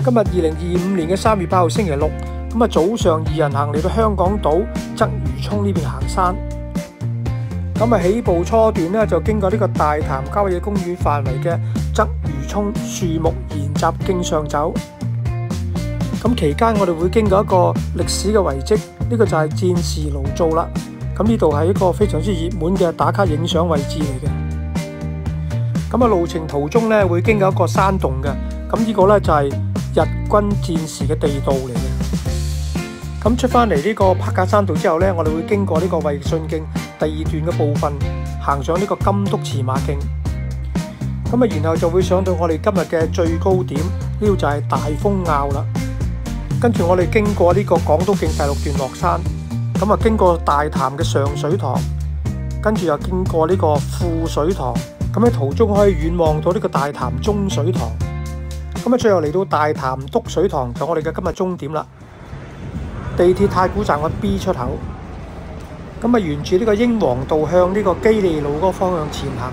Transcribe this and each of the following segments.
今日2025年嘅3月8號星期六，咁啊早上二人行嚟到香港島鰂魚涌呢邊行山。咁啊起步初段咧就經過呢個大潭郊野公園範圍嘅鰂魚涌樹木研習徑上走。咁期間我哋會經過一個歷史嘅遺跡，呢個就係戰時爐灶啦。咁呢度係一個非常之熱門嘅打卡影相位置嚟嘅。咁啊路程途中咧會經過一個山洞嘅，咁呢個咧就係日軍戰時嘅地道嚟嘅。咁出翻嚟呢個柏架山道之後咧，我哋會經過呢個衛奕信徑第2段嘅部分，行上呢個金督馳馬徑。咁啊然後就會上到我哋今日嘅最高點，呢度就係大風坳啦。跟住我哋經過呢個港督徑第6段落山，咁啊經過大潭嘅上水塘，跟住又經過呢個富水塘，咁喺途中可以遠望到呢個大潭中水塘，咁啊最後嚟到大潭篤水塘就我哋嘅今日終點啦。地鐵太古站嘅 B 出口，咁啊沿住呢個英皇道向呢個基利路嗰個方向前行，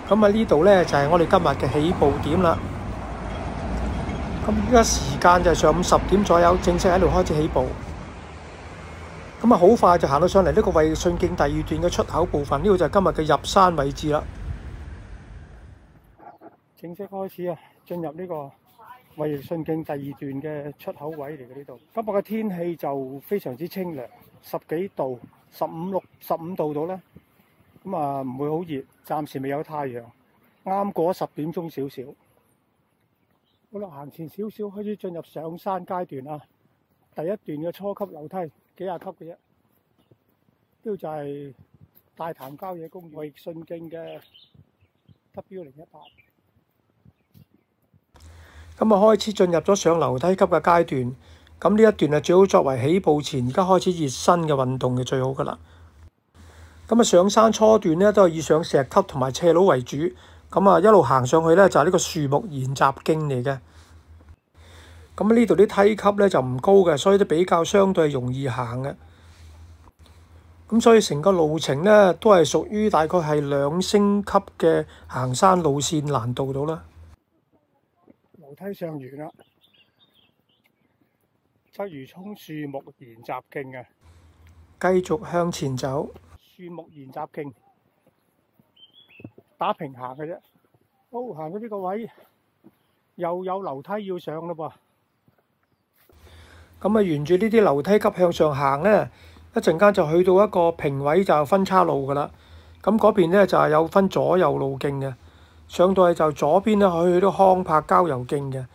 咁啊呢度呢，就係我哋今日嘅起步點啦。咁而家時間就係上午10點左右，正式喺度開始起步。咁啊，好快就行到上嚟呢個衛奕信徑第2段嘅出口部分，呢個就係今日嘅入山位置啦。正式開始啊，進入呢個衛奕信徑第2段嘅出口位嚟嘅呢度。今日嘅天氣就非常之清涼，10幾度，15度到啦。咁啊，唔會好熱，暫時未有太陽，啱過10點鐘少少。好啦，行前少少開始進入上山階段啦。第1段嘅初級樓梯，幾廿級嘅啫。呢度就係大潭郊野公園衛奕信徑嘅 W018。咁啊，開始進入咗上樓梯級嘅階段。咁呢一段啊，最好作為起步前而家開始熱身嘅運動嘅最好噶啦。咁啊，上山初段咧都係以上石級同埋斜路為主。咁啊，一路行上去咧就係呢個樹木研習徑嚟嘅。咁呢度啲梯級咧就唔高嘅，所以都比較相對容易行嘅。咁所以成個路程咧都係屬於大概係2星級嘅行山路線難度到啦。樓梯上完啦，鰂魚涌樹木研習徑啊，繼續向前走。樹木研習徑打平行嘅啫。好，行到呢個位又有樓梯要上啦噃。咁啊，沿住呢啲樓梯級向上行咧，一陣間就去到一個平位就分岔路噶啦。咁嗰邊咧就係有分左右路徑嘅。上到去就左邊咧可以去到康柏郊遊徑嘅，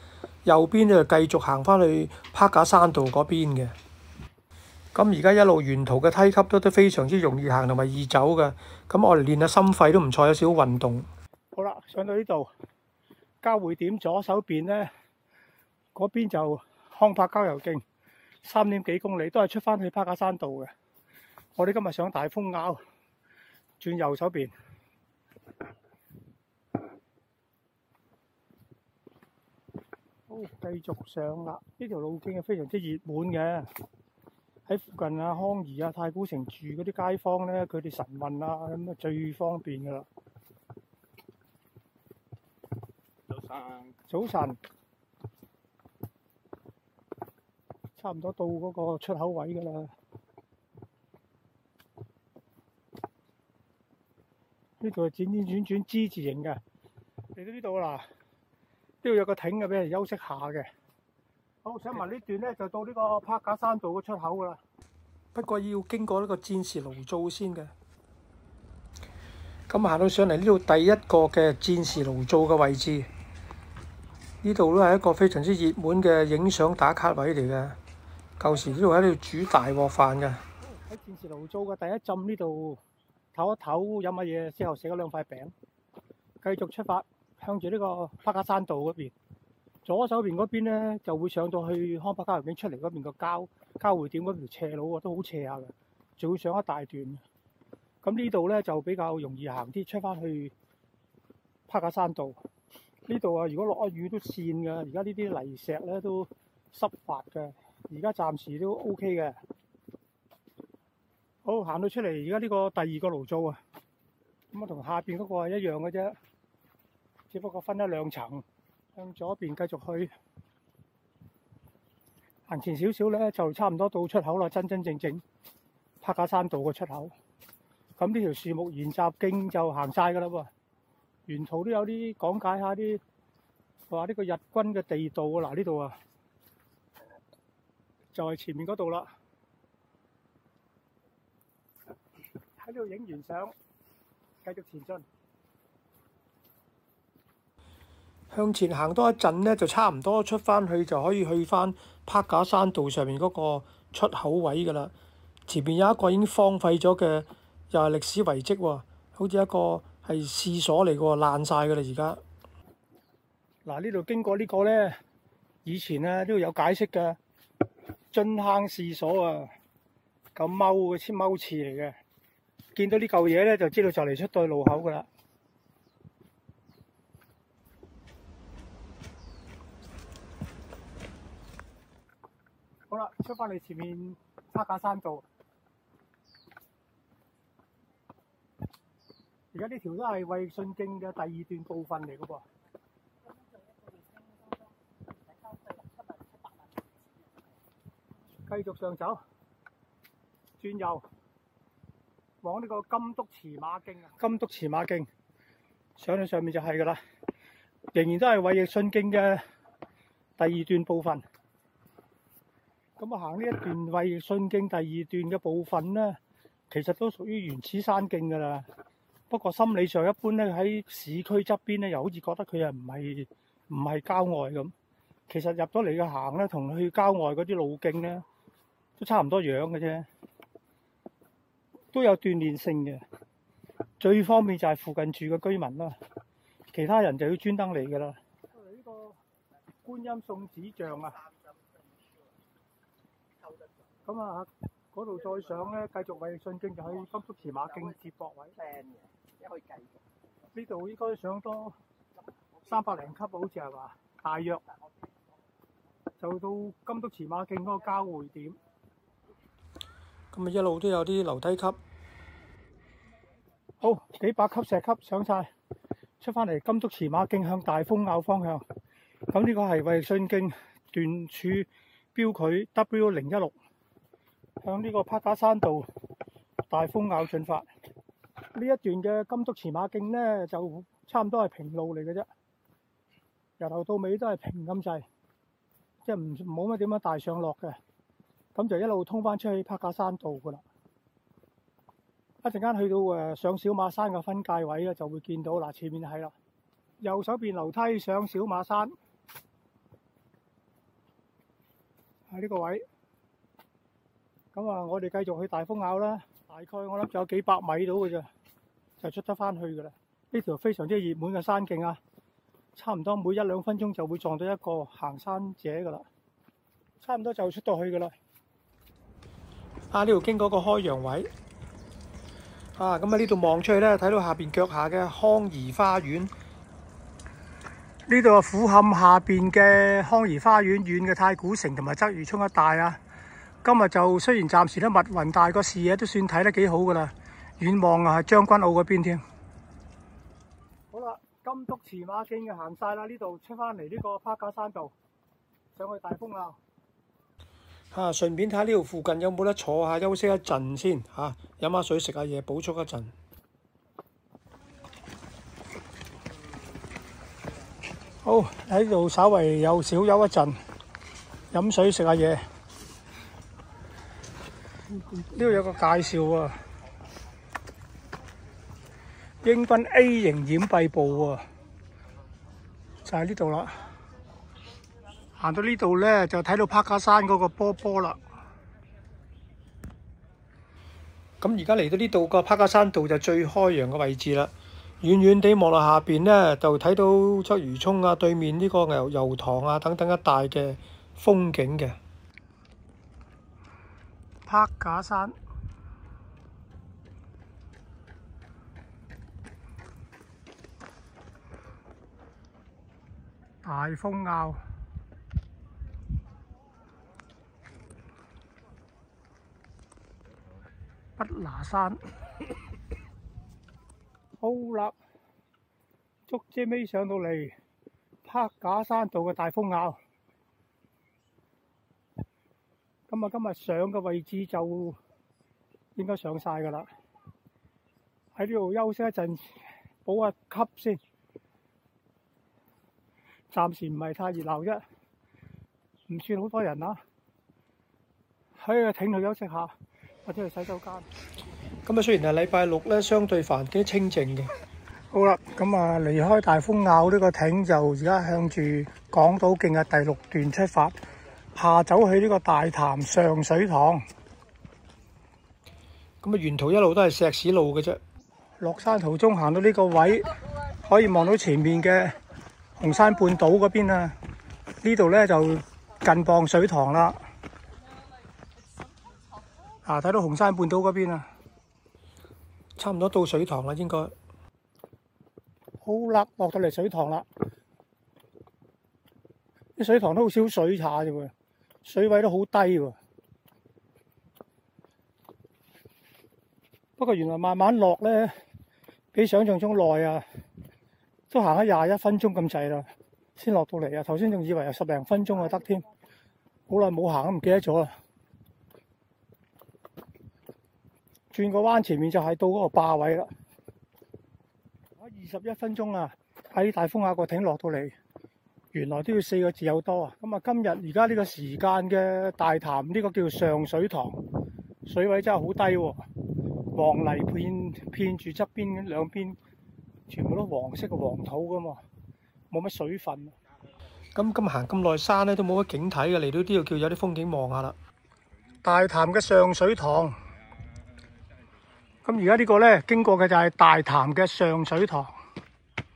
右邊咧就繼續行翻去柏架山道嗰邊嘅。咁而家一路沿途嘅梯級都非常之容易行同埋易走嘅。咁我哋練下心肺都唔錯，有少少運動。好啦，上到呢度交匯點左手邊咧，嗰邊就康柏郊遊徑，3點幾公里，都係出翻去柏架山道嘅。我哋今日上大風坳，轉右手邊。好，繼續上啦。呢條路徑係非常之熱門嘅，喺附近啊、康怡啊、太古城住嗰啲街坊咧，佢哋晨運啊咁啊最方便噶啦。早晨，差唔多到嗰個出口位噶啦。呢度係轉之字形嘅，嚟到呢度啦。呢度有個亭嘅，俾人休息下嘅。好，上埋呢段咧就到呢個柏架山道嘅出口噶啦。不過要經過呢個戰時爐灶先嘅。咁行到上嚟呢度第一個嘅戰時爐灶嘅位置，呢度都係一個非常之熱門嘅影相打卡位嚟嘅。舊時呢度喺度煮大鑊飯嘅。喺戰時爐灶嘅第一浸呢度唞一唞，飲乜嘢之後食咗2塊餅，繼續出發向住呢個柏架山道嗰邊。左手邊嗰邊咧就會上到去康柏郊遊徑出嚟嗰邊個交匯點嗰條斜路，都好斜下嘅，仲會上一大段。咁呢度咧就比較容易行啲，出翻去柏架山道。呢度啊，如果落咗雨都跣嘅，而家呢啲泥石咧都濕滑嘅，而家暫時都 OK 嘅。好，行到出嚟，而家呢個第2個爐灶啊，咁啊同下邊嗰個係一樣嘅啫，只不過分咗2層。向左邊繼續去，行前少少咧，就差唔多到出口啦，真真正正柏架山道嘅出口。咁呢條樹木研習徑就行晒㗎啦喎，沿途都有啲講解下啲話呢個日軍嘅地道啊，嗱呢度啊，就係前面嗰度啦。喺呢度影完相，繼續前進。向前行多一陣呢，就差唔多出翻去，就可以去翻柏架山道上面嗰個出口位㗎啦。前面有一個已經荒廢咗嘅，又係歷史遺跡喎，好似一個係廁所嚟嘅喎，爛晒㗎啦而家。嗱，呢度經過呢個呢，以前呢都有解釋嘅樽坑廁所啊，咁踎嘅踎廁嚟嘅。見到呢嚿嘢呢，就知道就嚟出到路口㗎啦。好啦，出翻嚟前面柏架山道。而家呢條都係衛奕信徑嘅第二段部分嚟嘅噃。繼續上走，轉右，往呢個金督馳馬徑啊！金督馳馬徑上去上面就係㗎啦，仍然都係衛奕信徑嘅第二段部分。咁啊，行呢一段衛奕信徑第二段嘅部分呢，其實都屬於原始山徑㗎啦。不過心理上一般咧，喺市區側邊咧，又好似覺得佢係唔係郊外咁。其實入咗嚟嘅行咧，同去郊外嗰啲路徑咧，都差唔多樣嘅啫，都有鍛鍊性嘅。最方便就係附近住嘅居民啦，其他人就要專登嚟㗎啦。呢個觀音送子像啊，咁啊嗰度再上咧，繼續衛奕信徑就去金督馳馬徑接駁位。可以繼續。呢度應該上多300零級，好似係話，大約就到金督馳馬徑嗰個交匯點。咁啊，一路都有啲樓梯級，好幾百級石級上晒，出翻嚟金督馳馬徑向大風坳方向。咁呢個係衛奕信徑段處標距 W016，向呢個柏架山道大風坳進發。呢一段嘅金督馳馬徑呢，就差唔多係平路嚟嘅啫，由頭到尾都係平咁滯，即係冇乜點樣大上落嘅，咁就一路通翻出去柏架山道噶啦。一陣間去到上小馬山嘅分界位咧，就會見到嗱，前面係啦，右手邊樓梯上小馬山，喺呢個位。咁啊，我哋繼續去大風坳啦，大概我諗仲有幾百米到嘅啫。就出得翻去㗎啦！呢條非常之熱門嘅山徑啊，差唔多每1-2分鐘就會撞到一個行山者㗎啦。差唔多就出到去㗎啦。呢度經過個開陽位啊，咁啊呢度望出去咧，睇到下邊腳下嘅康怡花園。呢度啊，虎磡下邊嘅康怡花園，遠嘅太古城同埋鰂魚涌一帶啊。今日就雖然暫時都密雲，但係個視野都算睇得幾好㗎啦。遠望啊，係將軍澳嗰邊添。好啦，金督馳馬徑嘅行晒啦，呢度出翻嚟呢個柏架山道，上去大風坳。順便睇下呢度附近有冇得坐下休息一陣先嚇，飲下水食下嘢補足一陣。好，喺度稍為有小休一陣，飲水食下嘢。呢度有個介紹啊。英軍 A 型掩蔽部喎，就喺呢度啦。行到呢度咧，就睇到柏架山嗰個波波啦。咁而家嚟到呢度個柏架山道就最開揚嘅位置啦。遠遠地望落下邊咧，就睇到鰂魚涌啊，對面呢個油塘啊等等一帶嘅風景嘅。柏架山。大風坳，畢拿山，好啦，足之尾上到嚟柏黑架山道嘅大風坳。咁啊，今日上嘅位置就應該上晒㗎啦。喺呢度休息一陣，補下給先。暫時唔係太熱鬧啫，唔算好多人啦。喺個艇度休息下，或者去洗手間。咁啊，雖然係禮拜六咧，相對環境清靜嘅。好啦，咁啊，離開大風坳呢個艇就而家向住港島徑嘅第6段出發，下走去呢個大潭上水塘。咁啊，沿途一路都係石屎路嘅啫。落山途中行到呢個位，可以望到前面嘅紅山半島嗰邊啊。呢度咧就近磅水塘啦。睇到紅山半島嗰邊啊，差唔多到水塘啦，應該。好啦，落到嚟水塘啦。啲水塘都好少水下啫喎，水位都好低喎。不過原來慢慢落咧，比想象中耐啊，都行咗21分鐘咁滯啦，先落到嚟啊！頭先仲以為有10零分鐘就得添，好耐冇行都唔記得咗啦。轉個彎前面就係到嗰個壩位啦。21分鐘啊，喺大風坳個艇落到嚟，原來都要4個字有多啊！咁啊，今日而家呢個時間嘅大潭呢個叫上水塘，水位真係好低喎，黃泥片住側邊兩邊，全部都黃色嘅黃土噶嘛，冇乜水分。咁今行咁耐山咧，都冇乜景睇嘅，嚟到呢度叫有啲風景望下啦。大潭嘅上水塘。咁而家呢個咧，經過嘅就係大潭嘅上水塘，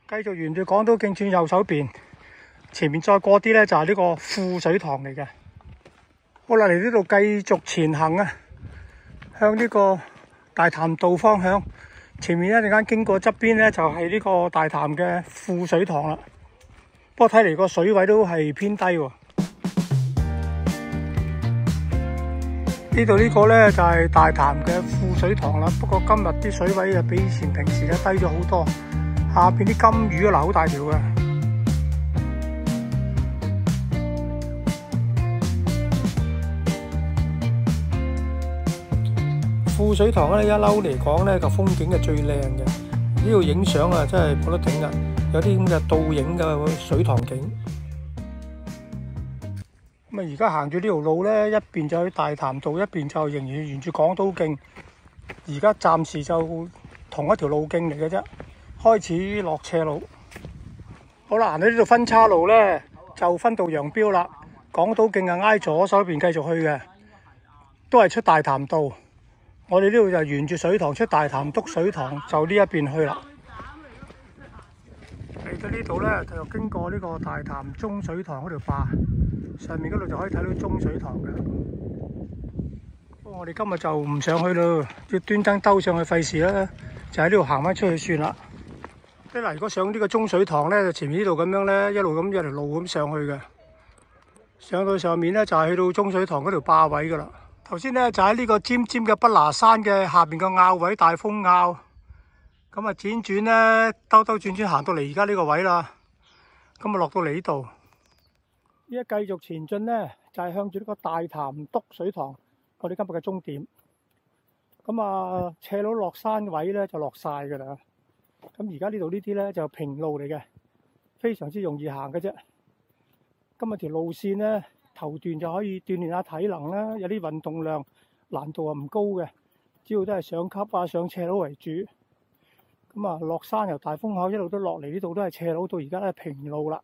繼續沿住港島徑轉右手邊，前面再過啲咧就係呢個富水塘嚟嘅。好啦，嚟呢度繼續前行啊，向呢個大潭道方向，前面一陣間經過側邊咧就係呢個大潭嘅富水塘啦。不過睇嚟個水位都係偏低喎。呢度呢個咧就係大潭嘅富水塘啦，不過今日啲水位就比以前平時咧低咗好多，下邊啲金魚啊，好大條嘅。富水塘咧一嬲嚟講咧個風景係最靚嘅，呢度影相啊真係冇得頂啊，有啲咁嘅倒影嘅水塘景。咁啊，而家行住呢條路咧，一邊就去大潭道，一邊就仍然沿住港島徑。而家暫時就同一條路徑嚟嘅啫，開始落斜路。好啦，行到呢度分岔路咧，就分道揚鑣啦。港島徑啊，挨左手邊繼續去嘅，都係出大潭道。我哋呢度就沿住水塘出大潭篤水塘，就呢一邊去啦。嚟到呢度咧，就經過呢個大潭中水塘嗰條壩。上面嗰度就可以睇到中水塘嘅。不過我哋今日就唔上去咯，要專登兜上去費事啦，就喺呢度行翻出去算啦。嗱，如果上呢個中水塘咧，就前面呢度咁樣咧，一路咁有條路咁上去嘅。上到上面咧就係去到中水塘嗰條壩位噶啦。頭先咧就喺呢個尖尖嘅畢拿山嘅下邊個坳位大風坳，咁啊輾轉咧兜兜轉轉行到嚟而家呢個位啦。咁啊落到嚟呢度。依家繼續前進咧，就係向住呢個大潭篤水塘，我哋今日嘅終點。咁啊，斜路落山位咧就落晒㗎啦。咁而家呢度呢啲咧就平路嚟嘅，非常之容易行嘅啫。今日條路線咧頭段就可以鍛鍊下體能啦，有啲運動量，難度啊唔高嘅，主要都係上級啊上斜路為主。咁啊落山由大風口一路都落嚟呢度都係斜路，到而家咧平路啦。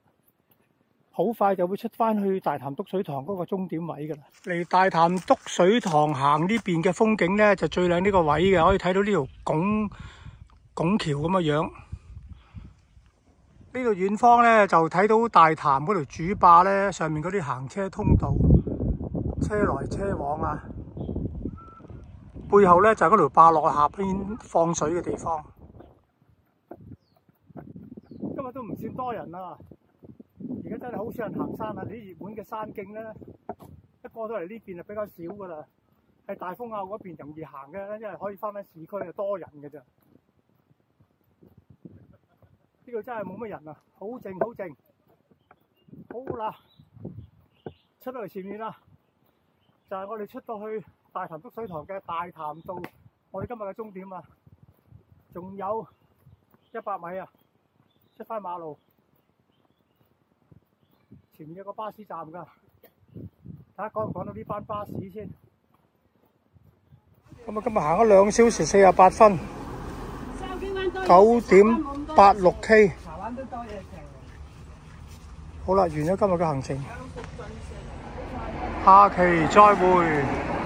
好快就會出翻去大潭篤水塘嗰個終點位㗎啦。嚟大潭篤水塘行呢邊嘅風景咧，就最靚呢個位嘅，可以睇到呢條拱橋咁嘅樣。呢度遠方咧就睇到大潭嗰條主壩咧，上面嗰啲行車通道，車來車往啊。背後咧就係嗰條壩落下邊放水嘅地方。今日都唔算多人啦。而家真係好少人行山啊！啲熱門嘅山徑咧，一過到嚟呢邊就比較少噶啦。係大風坳嗰邊容易行嘅，因為可以翻返市區就多人嘅咋。呢度真係冇乜人啊，好靜好靜。好啦，出到嚟前面啦，就係我哋出到去大潭篤水塘嘅大潭道，我哋今日嘅終點啊，仲有100米啊，出翻馬路，前面有個巴士站㗎，睇下趕唔趕到呢班巴士先。咁啊，今日行咗2小時48分，9.86 K。好啦，完咗今日嘅行程，下期再會。